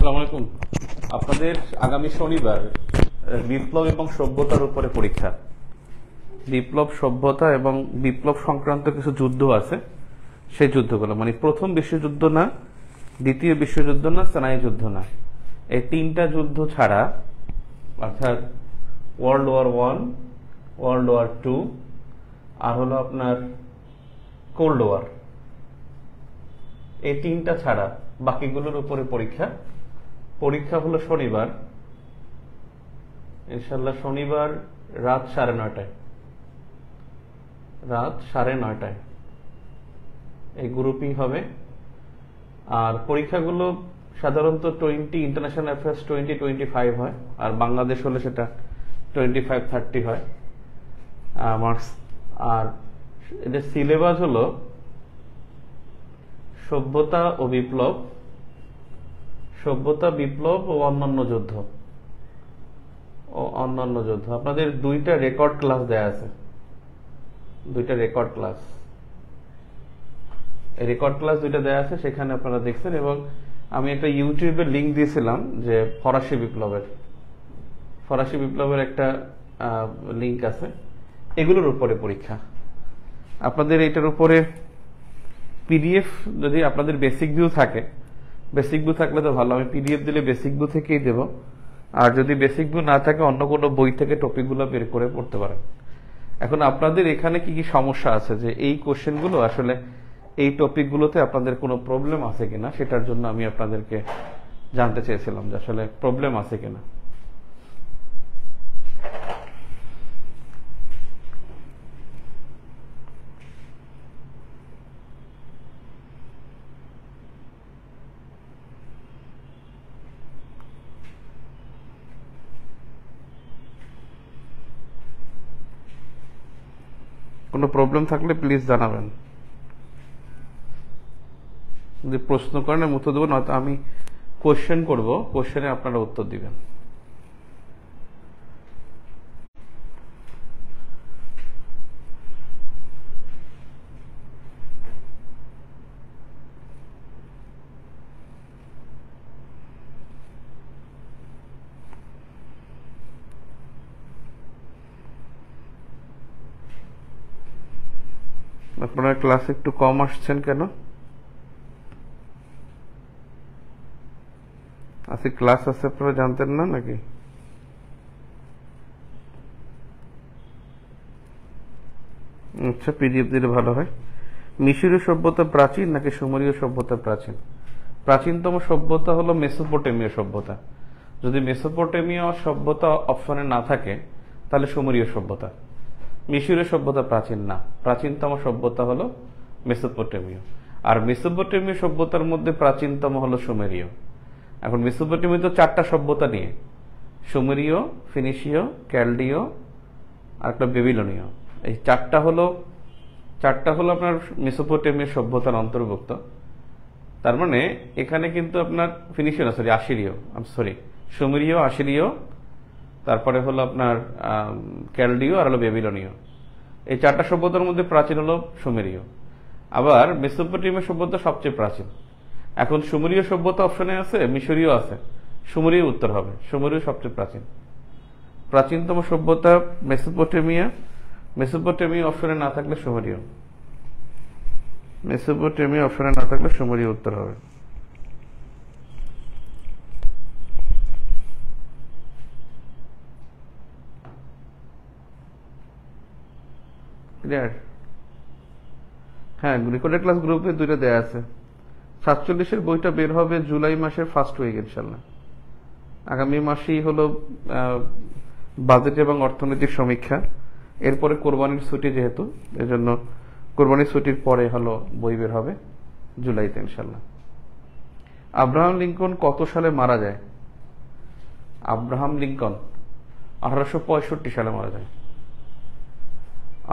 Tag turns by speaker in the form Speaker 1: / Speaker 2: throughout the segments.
Speaker 1: আসসালামু আলাইকুম। আপনাদের আগামী শনিবার বিপ্লব এবং সভ্যতার উপরে পরীক্ষা। বিপ্লব, সভ্যতা এবং বিপ্লব সংক্রান্ত কিছু যুদ্ধ আছে, সেই যুদ্ধগুলো মানে প্রথম বিশ্বযুদ্ধ না, দ্বিতীয় বিশ্বযুদ্ধ না, স্নায়ু যুদ্ধ না, এই তিনটা যুদ্ধ ছাড়া অর্থাৎ ওয়ার্ল্ড ওয়ার 1, ওয়ার্ল্ড ওয়ার 2 আর হলো আপনার কোল্ড ওয়ার, এই তিনটা ছাড়া বাকিগুলোর উপরে পরীক্ষা। পরীক্ষা হলো শনিবার, ইনশাল্লাহ শনিবার রাত 9:30টায়, রাত 9:30টায় এই গ্রুপিং হবে। আর পরীক্ষাগুলো সাধারণত ইন্টারন্যাশনাল অ্যাফেয়ার্স 20-25 হয়, আর বাংলাদেশ হলে সেটা 25-30 হয় মার্কস। আর এদের সিলেবাস হলো সভ্যতা ও বিপ্লব, সভ্যতা, বিপ্লব ও অন্যান্য যুদ্ধ আপনাদের দুইটা রেকর্ড ক্লাস দেয়া আছে, দুইটা রেকর্ড ক্লাস দুইটা দেয়া আছে, সেখানে আপনারা দেখছেন। এবং আমি একটা ইউটিউবে লিংক দিয়েছিলাম যে ফরাসি বিপ্লবের একটা লিংক আছে, এগুলোর উপরে পরীক্ষা। আপনাদের এটার উপরে পিডিএফ যদি আপনাদের বেসিক ভিউ থাকে, বেসিক ভিউ থাকলে তো ভালো, আমি পিডিএফ দিলে বেসিক ভিউ থেকেই দেব। আর যদি বেসিক ভিউ না থাকে অন্য কোনো বই থেকে টপিকগুলো বের করে পড়তে পারেন। এখন আপনাদের এখানে কি কি সমস্যা আছে, যে এই কোশ্চেনগুলো আসলে এই টপিকগুলোতে আপনাদের কোনো প্রবলেম আছে কিনা, সেটার জন্য আমি আপনাদেরকে জানতে চেয়েছিলাম যে আসলে প্রবলেম আছে কিনা। কোনো প্রবলেম থাকলে প্লিজ জানাবেন। যদি প্রশ্ন করেন আমি উত্তর দেবো, নয়তো আমি কোশ্চেন করব, কোশ্চেনে আপনারা উত্তর দিবেন। আপনারা ক্লাসে একটু কম আসছেন কেন? আজকে ক্লাস আছে, আপনারা জানতেন না নাকি? আচ্ছা, পিডিএফ দিলে ভালো হয়। মিশরীয় সভ্যতা প্রাচীন নাকি সুমেরীয় সভ্যতা প্রাচীন? প্রাচীনতম সভ্যতা হলো মেসোপটেমীয় সভ্যতা। যদি মেসোপটেমীয় সভ্যতা অপশনে না থাকে তাহলে সুমেরীয় সভ্যতা। মিশরীয় সভ্যতা প্রাচীন না, প্রাচীনতম সভ্যতা হলো মেসোপটেমীয়। আর মেসোপটেমীয় সভ্যতার মধ্যে প্রাচীনতম হলো সুমেরীয়। এখন মেসোপটেমীয় তো 4টা সভ্যতা নিয়ে, সুমেরীয়, ফিনিশীয়, ক্যালডীয় আর একটা বেবিলনীয়। এই চারটা হলো আপনার মেসোপটেমীয় সভ্যতার অন্তর্ভুক্ত। তার মানে এখানে কিন্তু আপনার ফিনিশীয় না, সুমেরীয়, আশিরীয়, তারপরে হলো আপনার ক্যালডীয় আর হলো বেবিলনীয়। এই 4টা সভ্যতার মধ্যে প্রাচীন হলো সুমেরীয়। আবার মেসোপটেমীয় সভ্যতা সবচেয়ে প্রাচীন। এখন সুমেরীয় সভ্যতা অপশনে আছে, মিশরীয় আছে, সুমেরীয় উত্তর হবে, সুমেরীয় সবচেয়ে প্রাচীন। প্রাচীনতম সভ্যতা মেসোপটেমিয়া অপশনে না থাকলে সুমেরীয়, মেসোপটেমিয়া অপশনে না থাকলে সুমেরীয় উত্তর হবে। ক্লিয়ার? হ্যাঁ, রেকর্ডেড ক্লাস গ্রুপে 2টা দেয়া আছে। 47-এর বইটা বের হবে জুলাই মাসের ফার্স্ট উইক ইনশাল্লাহ। আগামী মাসেই হলো বাজেট এবং অর্থনৈতিক সমীক্ষা, এরপরে কোরবানির ছুটি, যেহেতু এজন্য কোরবানির ছুটির পরে হলো বই বের হবে জুলাইতে ইনশাল্লাহ। আব্রাহাম লিঙ্কন কত সালে মারা যায়? আব্রাহাম লিঙ্কন 1865 সালে মারা যায়।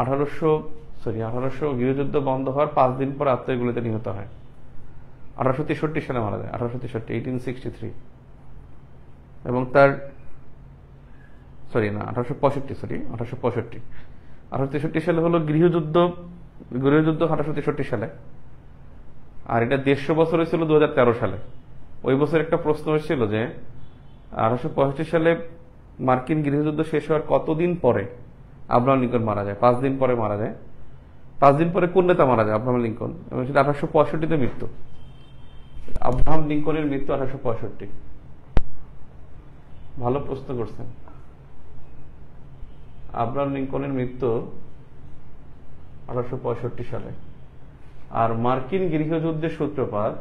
Speaker 1: 1800 গৃহযুদ্ধ বন্ধ হওয়ার 5 দিন পর আত্মগুলিতে নিহত হয়। 1863 সালে মারা যায়, 1863 এবং তার 1865 সালে হলো গৃহযুদ্ধ 1863 সালে, আর এটা 150 বছর হয়েছিল 2013 সালে। ওই বছর একটা প্রশ্ন এসেছিল যে 1865 সালে মার্কিন গৃহযুদ্ধ শেষ হওয়ার কতদিন পরে আব্রাহাম লিঙ্কন মারা যায়? 5 দিন পরে মারা যায়। 5 দিন পরে কোন নেতা মারা যায়? Abraham Lincoln. এবং সেটা 1865-তে মৃত্যু। আব্রাহাম লিঙ্কনের মৃত্যু 1865। ভালো প্রশ্ন করছেন। আব্রাহাম লিঙ্কনের মৃত্যু 1865 সালে। আর মার্কিন গৃহযুদ্ধের সূত্রপাত,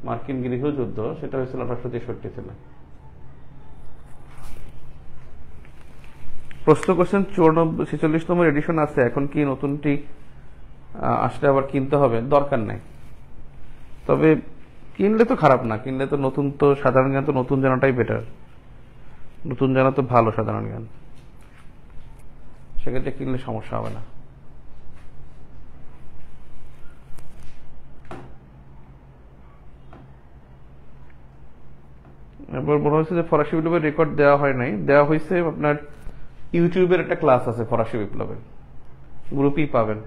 Speaker 1: মার্কিন গৃহযুদ্ধ সেটা হয়েছিল 1863 সালে। প্রশ্ন করছেন 46তম এডিশন আছে, এখন কি নতুনটি আসলে আবার কিনতে হবে? দরকার নাই, তবে কিনলে তো খারাপ না, কিনলে তো নতুন, তো সাধারণ জ্ঞান তো নতুন জানাটাই বেটার, নতুন জানা তো ভালো সাধারণ জ্ঞান, সেক্ষেত্রে কিনলে সমস্যা হবে না। এবার মনে হচ্ছে যে ফরাসি বিপ্লবের রেকর্ড দেওয়া হয় নাই, দেওয়া হয়েছে আপনার ইউটিউবের একটা ক্লাস আছে ফরাসি বিপ্লবের, গ্রুপেই পাবেন।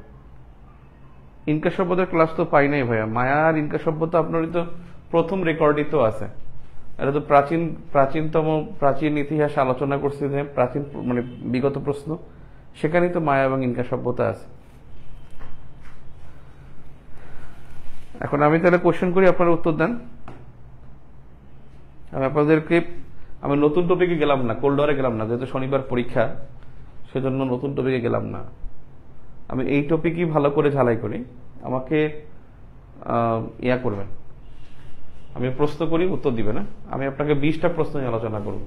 Speaker 1: ইনকা সভ্যতার ক্লাস তো পাই নাই ভাইয়া। মায়া আর ইনকা সভ্যতা আপনারই তো প্রথম রেকর্ডই তো আছে। এটা তো প্রাচীন ইতিহাস আলোচনা করছি, যে প্রাচীন মানে বিগত প্রশ্ন, সেখানেই তো মায়া এবং ইনকা সভ্যতা আছে। এখন আমি তাহলে কোশ্চেন করি, আপনারা উত্তর দেন। আমি আপনাদেরকে, আমি নতুন টপিকে গেলাম না, কোল্ড ওয়ারে গেলাম না, যেহেতু শনিবার পরীক্ষা, সেজন্য নতুন টপিকে গেলাম না। আমি এই টপিকই ভালো করে ঝালাই করি, আমাকে ইয়া করবেন। আমি প্রশ্ন করি, উত্তর দিবে না। আমি আপনাকে 20টা প্রশ্ন নিয়ে আলোচনা করব।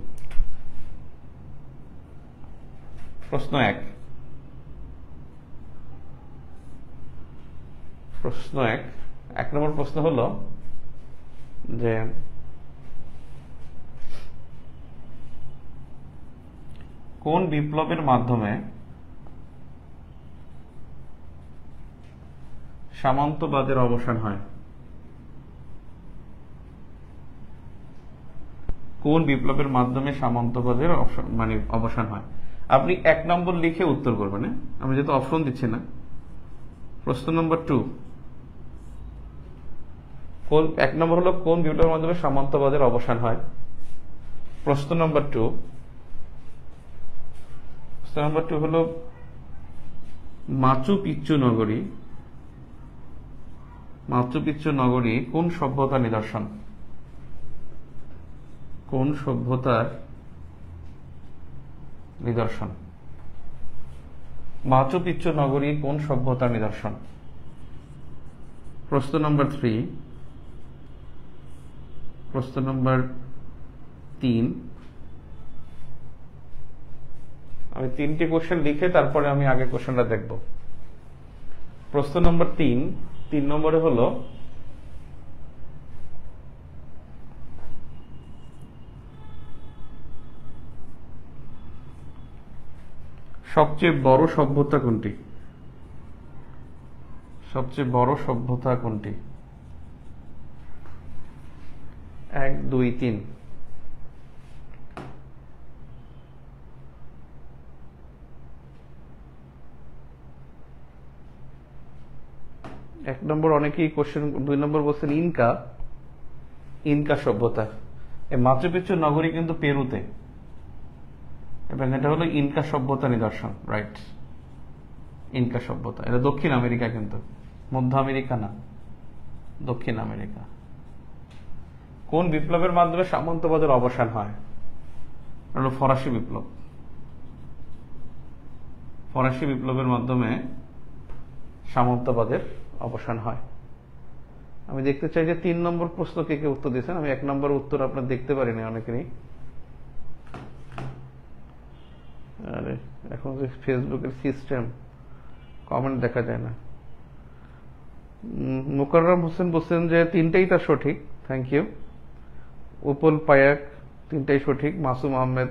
Speaker 1: প্রশ্ন 1। প্রশ্ন 1 নম্বর প্রশ্ন হলো যে কোন বিপ্লবের মাধ্যমে সামন্তবাদের অবসান হয়? কোন বিপ্লবের মাধ্যমে সামন্তবাদের অবসান হয়? আপনি 1 নম্বর লিখে উত্তর করবেন। আমি যেহেতু অপশন দিচ্ছি না। প্রশ্ন নম্বর 2, 1 নম্বর হলো কোন বিপ্লবের মাধ্যমে সামন্তবাদের অবসান হয়। প্রশ্ন নম্বর 2 হলো মাচু পিচ্চু নগরী কোন সভ্যতার নিদর্শন? কোন সভ্যতার নিদর্শন? মাচু পিচ্চু নগরী কোন সভ্যতার নিদর্শন? প্রশ্ন নম্বর 3, আমি 3টি কোশ্চেন লিখে তারপরে আমি আগে কোশ্চেনটা দেখব। প্রশ্ন নম্বর 3 নম্বরে হলো সবচেয়ে বড় সভ্যতা কোনটি? সবচেয়ে বড় সভ্যতা কোনটি? 1, 2, 3। এক নম্বর অনেকেই কোশ্চেন, 2 নম্বর বলছেন ইনকা সভ্যতা। এই মাচু পিচ্চু নগরী কিন্তু পেরুতে, এবং এটা হলো ইনকা সভ্যতা নিদর্শন। রাইট, ইনকা সভ্যতা। এটা দক্ষিণ আমেরিকা, কিন্তু মধ্য আমেরিকা না, দক্ষিণ আমেরিকা। কোন বিপ্লবের মাধ্যমে সামন্তবাদের অবসান হয়? হলো ফরাসি বিপ্লব। ফরাসি বিপ্লবের মাধ্যমে সামন্তবাদের অবসান হয়। আমি দেখতে চাই যে 3 নম্বর প্রশ্ন কে কে উত্তর দিয়েছেন। আমি 1 নম্বর উত্তর আপনার দেখতে পারিনি অনেকেরই। আরে এখন যে ফেসবুকের সিস্টেম, কমেন্ট দেখা যায় না। মুকাররম হোসেন বলছেন যে 3টাই তার সঠিক, থ্যাংক ইউ। উপল পায়াক 3টাই সঠিক। Masum Ahmed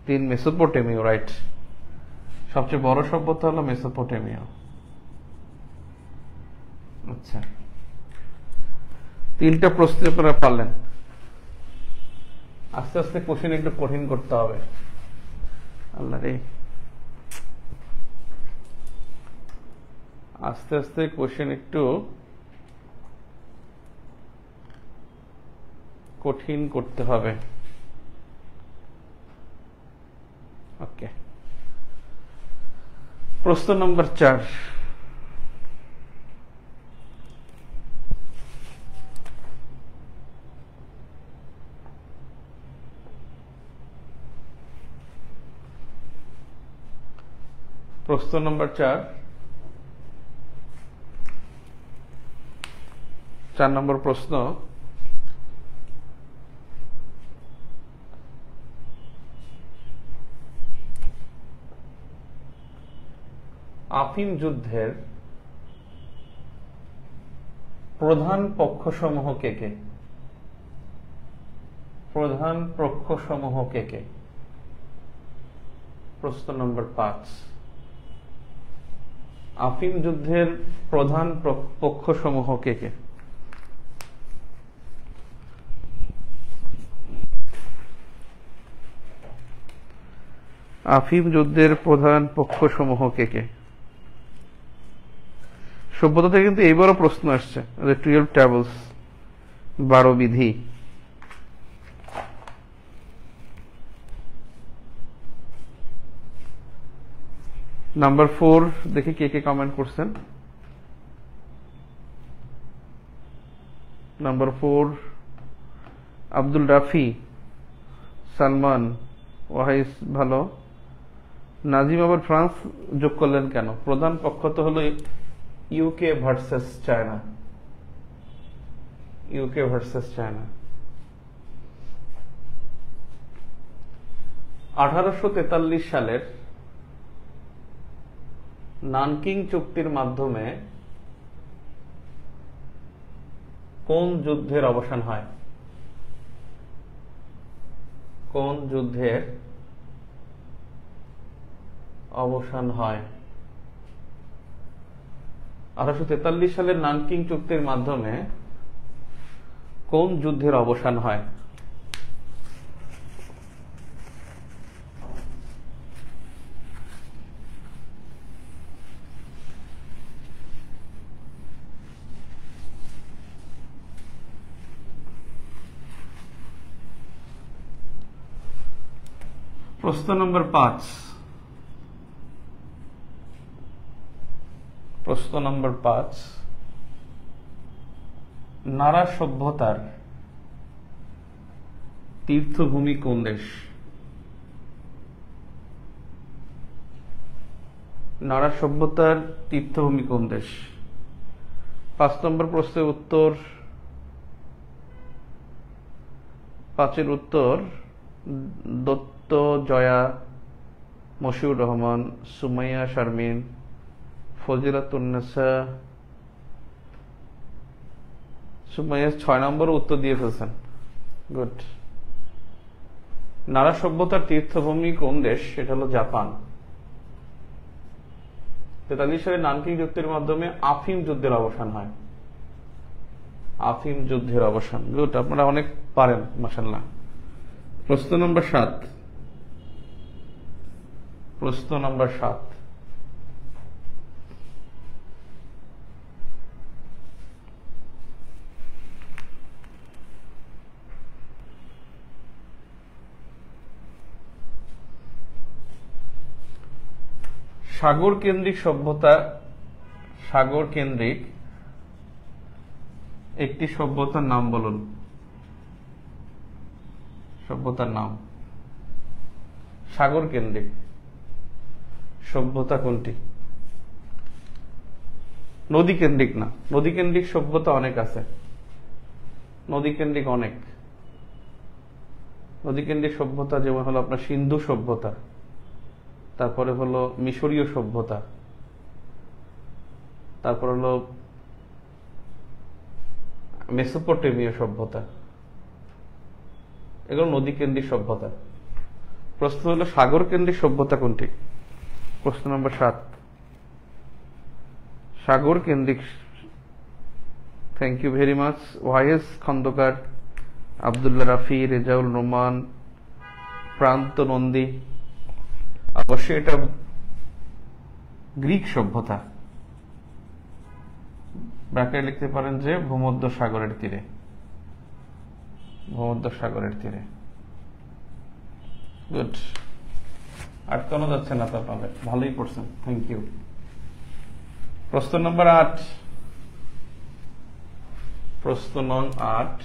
Speaker 1: 3 Mesopotamia, right. সবচেয়ে বড় সভ্যতা হলো মেসোপটেমিয়া। আচ্ছা, 3টা প্রশ্ন আপনারা পারলেন। আস্তে আস্তে কোশ্চেন একটু কঠিন করতে হবে। আল্লাহ রে, আস্তে আস্তে কোশ্চেন একটু কঠিন করতে হবে। ওকে, প্রশ্ন নম্বর 4। প্রশ্ন নম্বর 4, 4 নম্বর প্রশ্ন। আফিম যুদ্ধের প্রধান পক্ষসমূহ কে কে? প্রধান পক্ষসমূহ কে কে? প্রশ্ন নম্বর 5। আফিম যুদ্ধের প্রধান পক্ষসমূহ কে কে? আফিম যুদ্ধের প্রধান পক্ষসমূহ কে কে? সভ্যতা থেকে কিন্তু এইবারও প্রশ্ন আসছে, 12 ট্যাবলস, 12 বিধি। নাম্বার 4 দেখি কে কে কমেন্ট করছেন। নাম্বার 4 আব্দুল রাফি, সালমান, ওয়াহিস ভালো। নাজিম আবার ফ্রান্স যোগ করলেন কেন? প্রধান পক্ষ তো হলো UK versus China. UK versus China. 1843 সালের নানকিং চুক্তির মাধ্যমে কোন যুদ্ধের অবসান হয়? কোন যুদ্ধের অবসান হয়? 1843 সালের নানকিং চুক্তির মাধ্যমে কোন যুদ্ধের অবসান হয়? প্রশ্ন নম্বর 5। প্রশ্ন নম্বর 5, নারা সভ্যতার তীর্থভূমি কোন দেশ? নারা সভ্যতার তীর্থভূমি কোন দেশ? 5 নম্বর প্রশ্নের উত্তর, 5-এর উত্তর দত্ত, জয়া, মশিউর রহমান, সুমাইয়া শারমিন, ফজিলাতুন্নেসা। সুমাইয়া 6 নম্বর উত্তর দিয়ে ফেলছেন, গুড। নারা সভ্যতার তীর্থভূমি কোন দেশ? সেটা হলো জাপান। 43 সালে নানকিং চুক্তির মাধ্যমে আফিম যুদ্ধের অবসান হয়। আফিম যুদ্ধের অবসান, গুড। আপনারা অনেক পারেন মাশাআল্লাহ। প্রশ্ন নম্বর 7। প্রশ্ন নম্বর 7, সাগর কেন্দ্রিক সভ্যতা, সাগর কেন্দ্রিক একটি সভ্যতার নাম বলুন। সভ্যতার নাম। সাগর কেন্দ্রিক সভ্যতা কোনটি? নদী কেন্দ্রিক না, নদী কেন্দ্রিক সভ্যতা অনেক আছে। নদী কেন্দ্রিক অনেক। নদী কেন্দ্রিক সভ্যতা যেমন হলো আপনার সিন্ধু সভ্যতা, তারপরে হলো মিশরীয় সভ্যতা, তারপর হলো মেসোপটেমীয় সভ্যতা, এগুলো নদী কেন্দ্রিক সভ্যতা। প্রশ্ন হলো সাগর কেন্দ্রিক সভ্যতা কোনটি? প্রশ্ন নম্বর 7, সাগর কেন্দ্রিক। Thank you very much. Y S Khandaker, Abdullah Rafi, Rezaul Rahman, Pranto Nandi. অবশ্যই এটা গ্রিক সভ্যতা। ব্র্যাকেটে লিখতে পারেন যে ভূমধ্য সাগরের তীরে। ভূমধ্যসাগরের তীরে। গুড, আটকানো যাচ্ছে না তো আপনাদের, ভালোই করছেন, থ্যাংক ইউ। প্রশ্ন নম্বর 8, প্রশ্ন নং 8,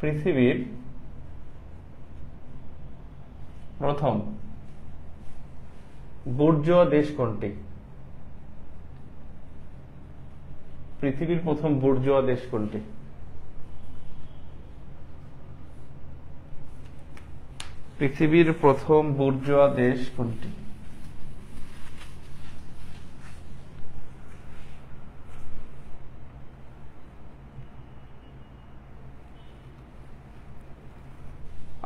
Speaker 1: পৃথিবীর প্রথম বুর্জোয়া দেশ কোনটি? পৃথিবীর প্রথম বুর্জোয়া দেশ কোনটি? পৃথিবীর প্রথম বুর্জোয়া দেশ কোনটি?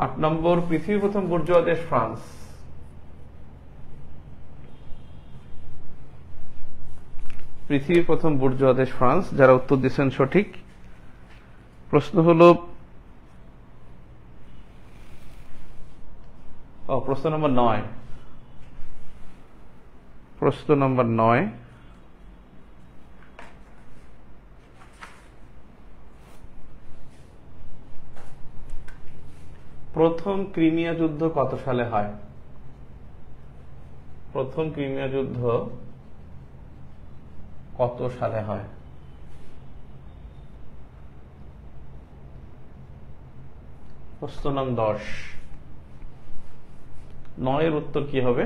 Speaker 1: আট নম্বর, পৃথিবীর প্রথম বুর্জোয়া দেশ ফ্রান্স। পৃথিবীর প্রথম বুর্জোয়া দেশ ফ্রান্স। যারা উত্তর দিচ্ছেন সঠিক। প্রশ্ন হল, প্রশ্ন নম্বর 9, প্রশ্ন নম্বর 9, প্রথম ক্রিমিয়া যুদ্ধ কত সালে হয়? প্রথম ক্রিমিয়া যুদ্ধ কত সালে হয়? প্রশ্ন নং 10, 9 এর উত্তর কি হবে?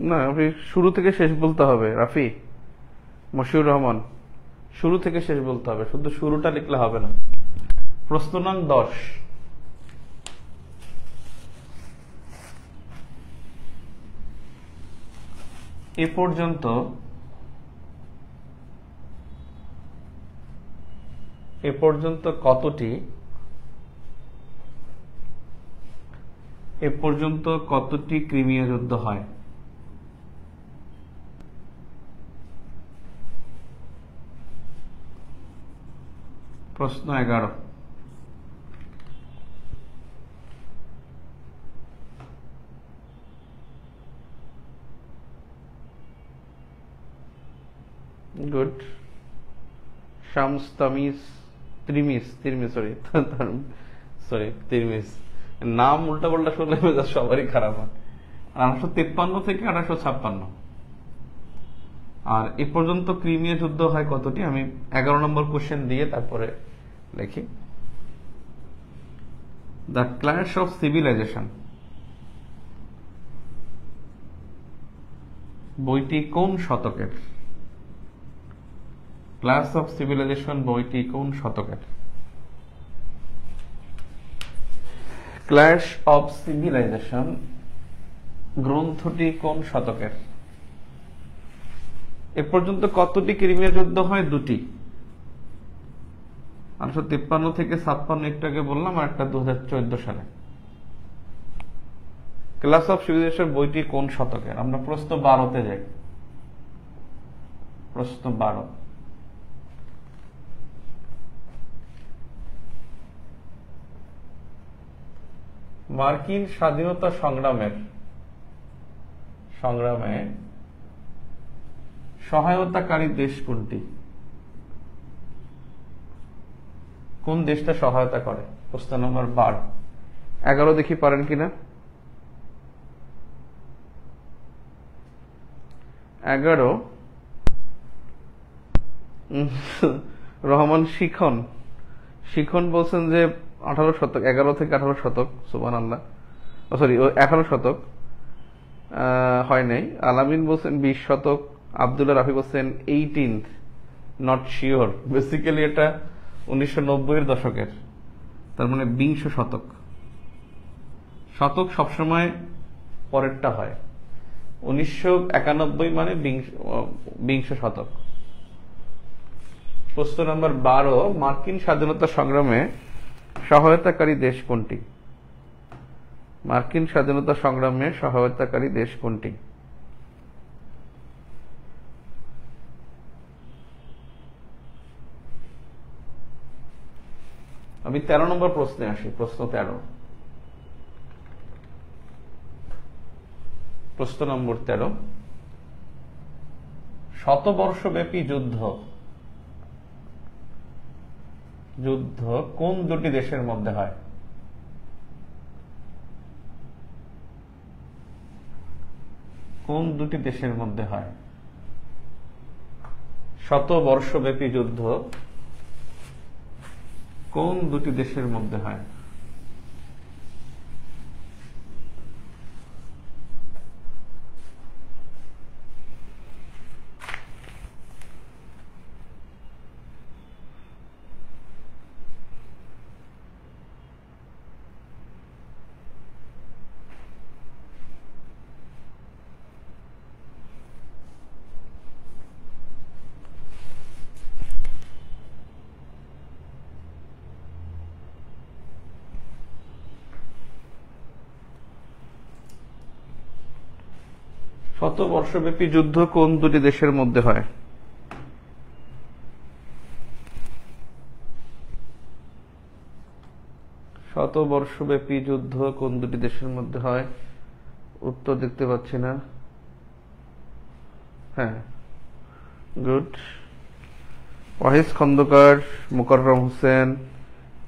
Speaker 1: না, আপনি শুরু থেকে শেষ বলতে হবে রাফি, মশিউর রহমান, শুরু থেকে শেষ বলতে হবে, শুধু শুরুটা লিখলে হবে না। প্রশ্ন নং 10, এ পর্যন্ত কতটি ক্রিমিয়া যুদ্ধ হয়? প্রশ্ন 11, গুড। শামস, তামিজ, তিরমিজ, নাম উল্টা পাল্টা শুনলে সবারই খারাপ হয়। 1853 থেকে 1856। আর এ পর্যন্ত ক্রিমিয়া যুদ্ধ হয় কতটি? আমি 11 নম্বর কোশ্চেন দিয়ে তারপরে লিখি। দ্য ক্ল্যাশ অফ সিভিলাইজেশন বইটি কোন শতকের? ক্লাস অফ সিভিলাইজেশন বইটি কোন শতকের? ক্ল্যাশ অফ সিভিলাইজেশন গ্রন্থটি কোন শতকের? এ পর্যন্ত কতটি ক্রিমিয়া যুদ্ধ হয়? 2টি। 1853 থেকে 56 একটু আগে বললাম, আর একটা 2014 সালে। ক্লাস অফ সিভিলাইজেশন বইটি কোন শতকের? আমরা প্রশ্ন 12তে যাই। প্রশ্ন 12, মার্কিন স্বাধীনতা সংগ্রামে সহায়তাকারী দেশ কোনটি? কোন দেশটা সহায়তা করে? প্রশ্ন নম্বর 12। 11 দেখি পারেন কিনা। 11, রহমান শিখন বলছেন যে 18 শতক, 11 থেকে 18 শতক। সুবহানাল্লাহ, সরি 18 শতক হয় নাই। আলামিন বলছেন 20 শতক। আব্দুল্লাহ রাফি বলছেন 18th, নট শিওর। বেসিক্যালি এটা 1990 এর দশকের, তার মানে 20 শতক। শতক সবসময় পরেরটা হয়। 1991 মানে 20 শতক। প্রশ্ন নম্বর 12, মার্কিন স্বাধীনতা সংগ্রামে সহায়তাকারী দেশ কোনটি? মার্কিন স্বাধীনতা সংগ্রামে সহায়তাকারী দেশ কোনটি? আমি 13 নম্বর প্রশ্নে আসি। প্রশ্ন 13, প্রশ্ন নম্বর 13, শতবর্ষব্যাপী যুদ্ধ কোন দুটি দেশের মধ্যে হয়? কোন দুটি দেশের মধ্যে হয়? শতবর্ষব্যাপী যুদ্ধ কোন দুটি দেশের মধ্যে হয়? শতবর্ষব্যাপী যুদ্ধ কোন দুটি দেশের মধ্যে হয়? শতবর্ষব্যাপী যুদ্ধ কোন দুটি দেশের মধ্যে হয়? উত্তর দেখতে পাচ্ছি না। হ্যাঁ, গুড। ওয়াহিদ খন্দকার, মোকাররম হোসেন,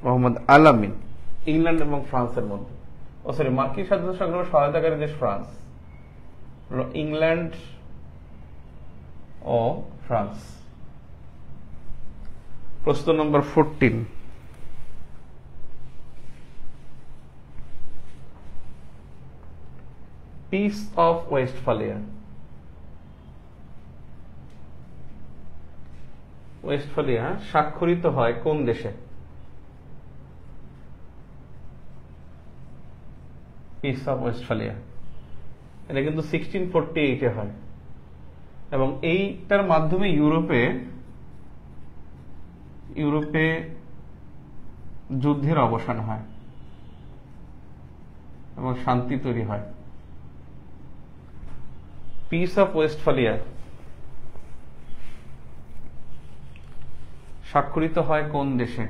Speaker 1: মোহাম্মদ আলামিন। ইংল্যান্ড এবং ফ্রান্সের মধ্যে, মার্কিন স্বাধীনতা সংগ্রামে সহায়তাকারী দেশ ফ্রান্স, ইংল্যান্ড ও ফ্রান্স। প্রশ্ন নম্বর 14, পিস অফ ওয়েস্টফালিয়া স্বাক্ষরিত হয় কোন দেশে? পিস অফ ওয়েস্টফালিয়া, এটা কিন্তু 1648 হয় এবং এইটার মাধ্যমে ইউরোপে যুদ্ধের অবসান হয় এবং শান্তি তৈরি হয়। পিস অফ ওয়েস্টফালিয়া স্বাক্ষরিত হয় কোন দেশে?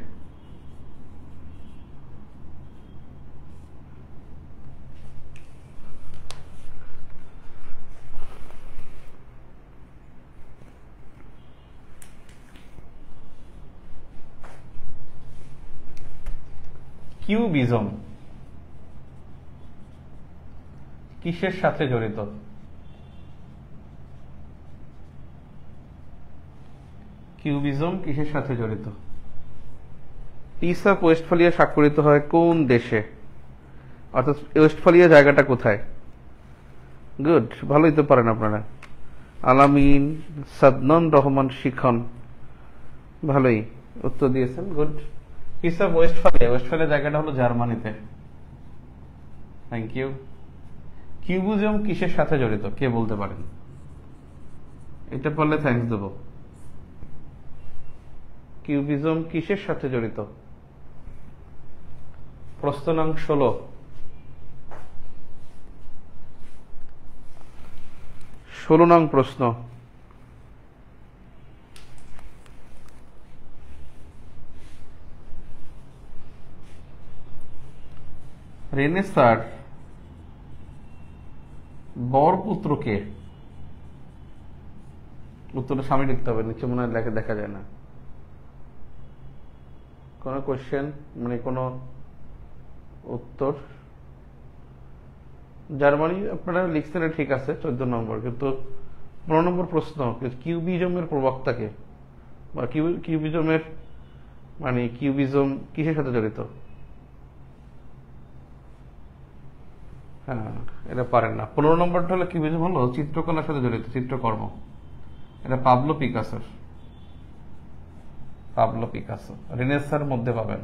Speaker 1: কিউবিজম কিসের সাথে জড়িত? কিউবিজম কিসের সাথে জড়িত? পিস অফ ওয়েস্টফালিয়া স্বাক্ষরিত হয় কোন দেশে, অর্থাৎ ওয়েস্টফালিয়া জায়গাটা কোথায়? গুড, ভালোই তো পারেন আপনারা। আলামিন, সাদনন রহমান শিখন, ভালোই উত্তর দিয়েছেন, গুড। পিস অফ ওয়েস্টফালিয়া জায়গাটা হলো জার্মানিতে। Thank you. কিউবিজম কিসের সাথে জড়িত, কে বলতে পারেন? এটা পারলে থ্যাঙ্কস দেব। কিউবিজম কিসের সাথে জড়িত? প্রশ্ন নং 16 নং প্রশ্ন, রেনেসাঁর বরপুত্রকে, উত্তরটা সামনে লিখতে হবে, নিচে মনে হয় দেখা যায় না। কোন কোশ্চেন, মানে কোন উত্তর? জার্মানি আপনারা লিখছেন ঠিক আছে, 14 নম্বর, কিন্তু 15 নম্বর প্রশ্ন, কিউবিজমের প্রবক্তাকে বা কিউবিজমের মানে কিউবিজম কিসের সাথে জড়িত? হ্যাঁ, এটা পারেন না। 15 নম্বরটা হলো কিউবিজম হলো চিত্রকলার সাথে জড়িত, চিত্রকর্ম। এটা পাবলো পিকাসো। রেনেসাঁর মধ্যে পাবেন।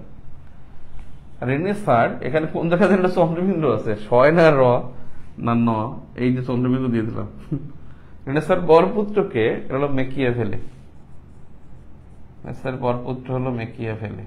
Speaker 1: রেনেসাঁর এখানে কোন জায়গায় একটা চন্দ্রবিন্দু আছে, ছয় না র না ন, এই যে চন্দ্রবিন্দু দিয়ে দিলাম। রেনেসাঁর বরপুত্রকে হলো মেকিয়াভেলি। রেনেসাঁর বরপুত্র হলো মেকিয়াভেলি।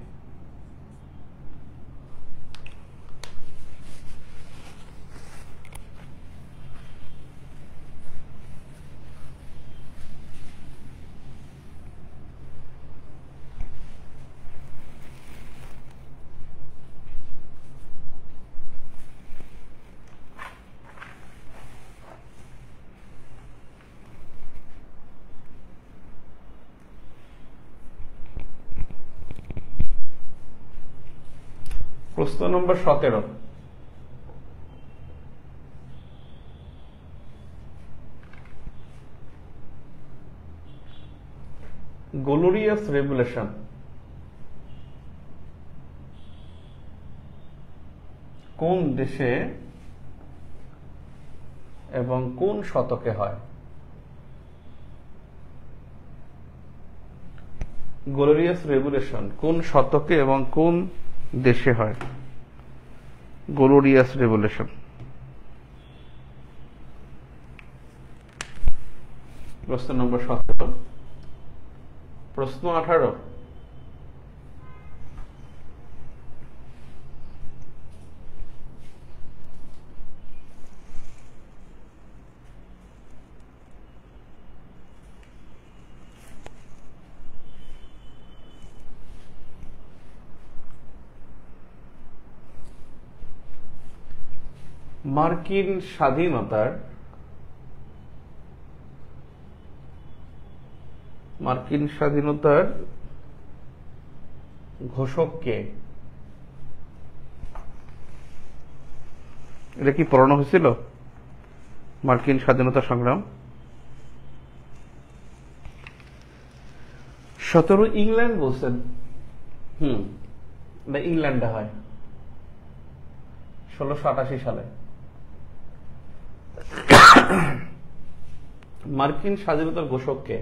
Speaker 1: প্রশ্ন নম্বর 17, গ্লোরিয়াস রেভলিউশন কোন দেশে এবং কোন শতকে হয়? গ্লোরিয়াস রেভলিউশন কোন শতকে এবং কোন দেশে হয়? Glorious revolution. প্রশ্ন নম্বর 17। প্রশ্ন 18, মার্কিন স্বাধীনতার ঘোষক কে? এটা কি পড়ানো হয়েছিল? মার্কিন স্বাধীনতা সংগ্রাম। 17 ইংল্যান্ড বলছেন। ইংল্যান্ডে হয় 1688 সালে। মার্কিন স্বাধীনতার ঘোষক কে?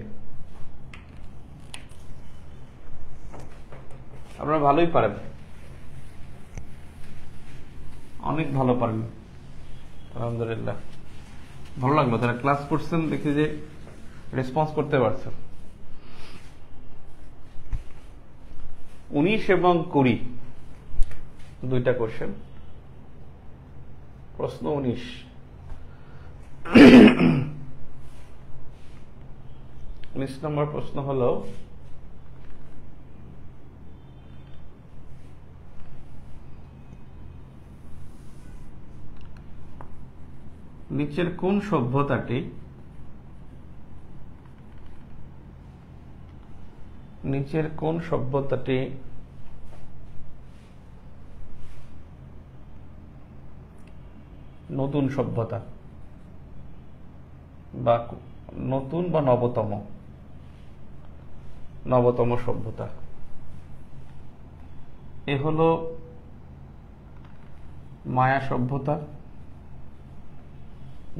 Speaker 1: আপনারা ভালোই পারেন, অনেক ভালো পারেন, আলহামদুলিল্লাহ। ভালো লাগলো, তারা ক্লাস করছেন দেখি যে রেসপন্স করতে পারছেন। 19 এবং 20 দুইটা কোশ্চেন। প্রশ্ন 19, নম্বর প্রশ্ন হলো, নিচের কোন সভ্যতাটি নতুন সভ্যতা বা নতুন বা নবতম সভ্যতা? এ হলো মায়া সভ্যতা,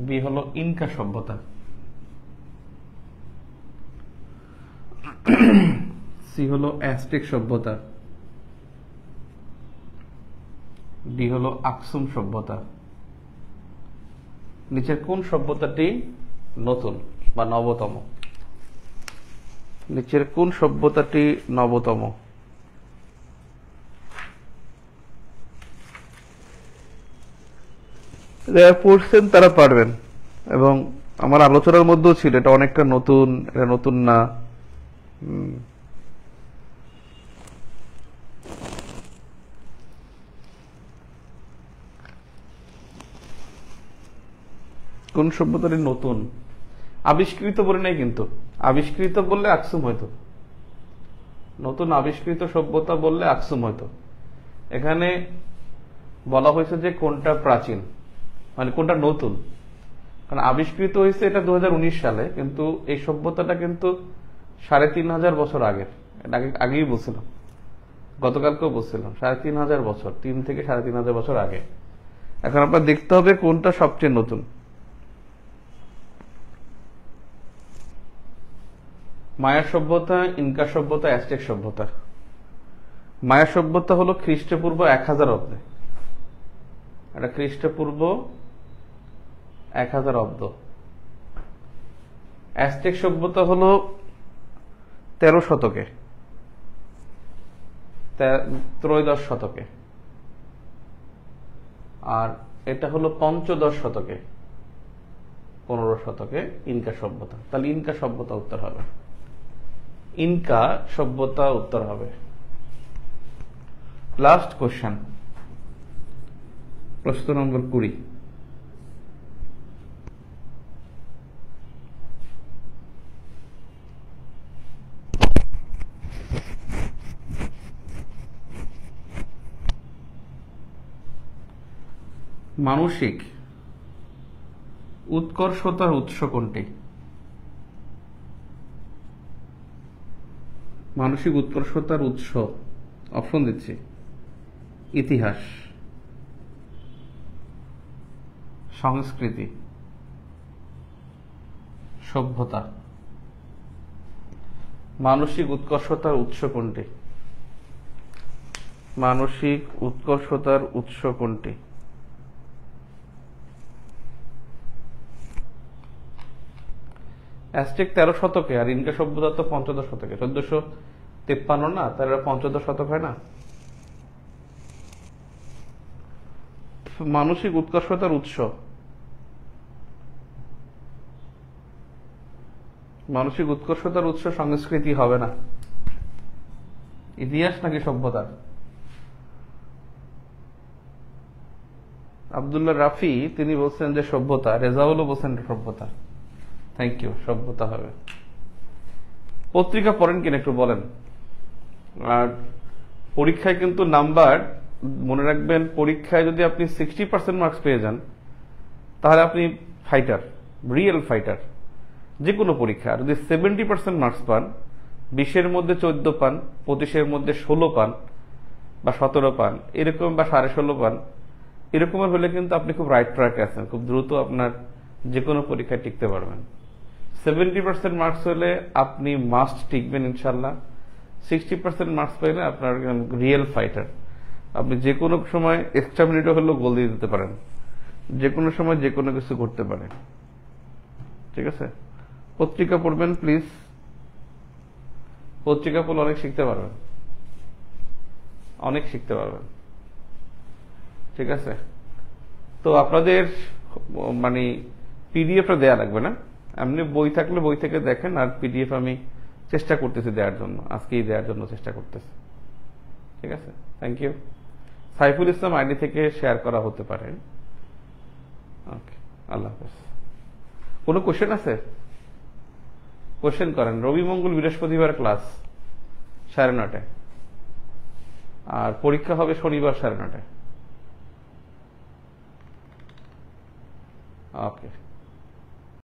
Speaker 1: বি হলো ইনকা সভ্যতা, সি হলো অ্যাজটেক সভ্যতা, ডি হলো আকসুম সভ্যতা। নিচের কোন সভ্যতাটি নতুন বা নবতম? নিচের কোন সভ্যতাটি নবতম? যারা পড়ছেন তারা পারবেন, এবং আমার আলোচনার মধ্যেও ছিল এটা অনেকটা নতুন, এটা নতুন না। কোন সভ্যতাটি নতুন? আবিষ্কৃত বলে নাই কিন্তু, আবিষ্কৃত বললে আকসুম হয়তো, নতুন আবিষ্কৃত সভ্যতা বললে আকসুম হয়তো। এখানে বলা হয়েছে যে কোনটা প্রাচীন, মানে কোনটা নতুন। কারণ আবিষ্কৃত হয়েছে এটা 2019 সালে, কিন্তু এই সভ্যতাটা কিন্তু 3500 বছর আগের। এটা আগেই বলছিলাম, গতকালকেও বলছিলাম 3500 বছর, 3 থেকে 3500 বছর আগে। এখন আপনার দেখতে হবে কোনটা সবচেয়ে নতুন। মায়া সভ্যতা, ইনকা সভ্যতা, অ্যাজটেক সভ্যতা। মায়া সভ্যতা হলো খ্রিস্টপূর্ব 1000 অব্দে, এটা খ্রিস্টপূর্ব 1000 অব্দ। অ্যাজটেক সভ্যতা হলো 13 শতকে, ত্রয়োদশ শতকে, আর এটা হলো পঞ্চদশ শতকে, 15 শতকে ইনকা সভ্যতা। তাহলে ইনকা সভ্যতা উত্তর হবে, ইনকা সভ্যতা উত্তর হবে। লাস্ট কোশ্চেন, প্রশ্ন নম্বর 20। মানসিক উৎকর্ষতার উৎস কোনটি? মানসিক উৎকর্ষতার উৎস, অপশন দিচ্ছি, ইতিহাস, সংস্কৃতি, সভ্যতা। মানসিক উৎকর্ষতার উৎস কোনটি? মানসিক উৎকর্ষতার উৎস কোনটি? অ্যাজটেক 13 শতকে, আর ইনকা সভ্যতা তো 15 শতকে। 1453 না, তার 15 শতক হয় না? মানসিক উৎকর্ষতার উৎস, মানসিক উৎকর্ষতার উৎস সংস্কৃতি হবে না, ইতিহাস নাকি সভ্যতা? আব্দুল্লাহ রাফি তিনি বলছেন যে সভ্যতা, রেজাউলও বলছেন সভ্যতা। থ্যাংক ইউ, সভ্যতা হবে। পত্রিকা পড়েন কিনা একটু বলেন। আর পরীক্ষায় কিন্তু নাম্বার মনে রাখবেন, পরীক্ষায় যদি আপনি 60% মার্কস পেয়ে যান তাহলে আপনি ফাইটার, রিয়েল ফাইটার। যে কোনো পরীক্ষা যদি 70% মার্কস পান, 20-এর মধ্যে 14 পান, 25-এর মধ্যে 16 পান বা 17 পান এরকম, বা 16.5 পান, এরকমের হলে কিন্তু আপনি খুব রাইট ট্র্যাকে আছেন, খুব দ্রুত আপনার যে কোনো পরীক্ষায় টিকতে পারবেন। 70% মার্কস হলে আপনি মাস্ট টিকবেন ইনশাল্লাহ। 60% মার্কস পেলে আপনার রিয়েল ফাইটার। আপনি যে কোনো সময় এক্সট্রা মিনিটও হলেও গোল দিয়ে দিতে পারেন, যে কোনো সময় যে কোনো কিছু করতে পারে। ঠিক আছে, পত্রিকা পড়বেন প্লিজ, পত্রিকা পড়লে অনেক শিখতে পারবেন, অনেক শিখতে পারবেন। ঠিক আছে, তো আপনাদের মানে পিডিএফটা দেয়া লাগবে না, এমনি বই থাকলে বই থেকে দেখেন, আর পিডিএফ আমি চেষ্টা করতেছি দেওয়ার জন্য, আজকেই দেওয়ার জন্য চেষ্টা করতেছি। ঠিক আছে, thank you. Saiful Islam ID থেকে শেয়ার করা হতে পারে। ওকে, আল্লাহ হাফেজ। কোনো কোশ্চেন আছে? কোশ্চেন করেন। রবি মঙ্গল বৃহস্পতিবার ক্লাস 9:30, আর পরীক্ষা হবে শনিবার 9:30। ওকে।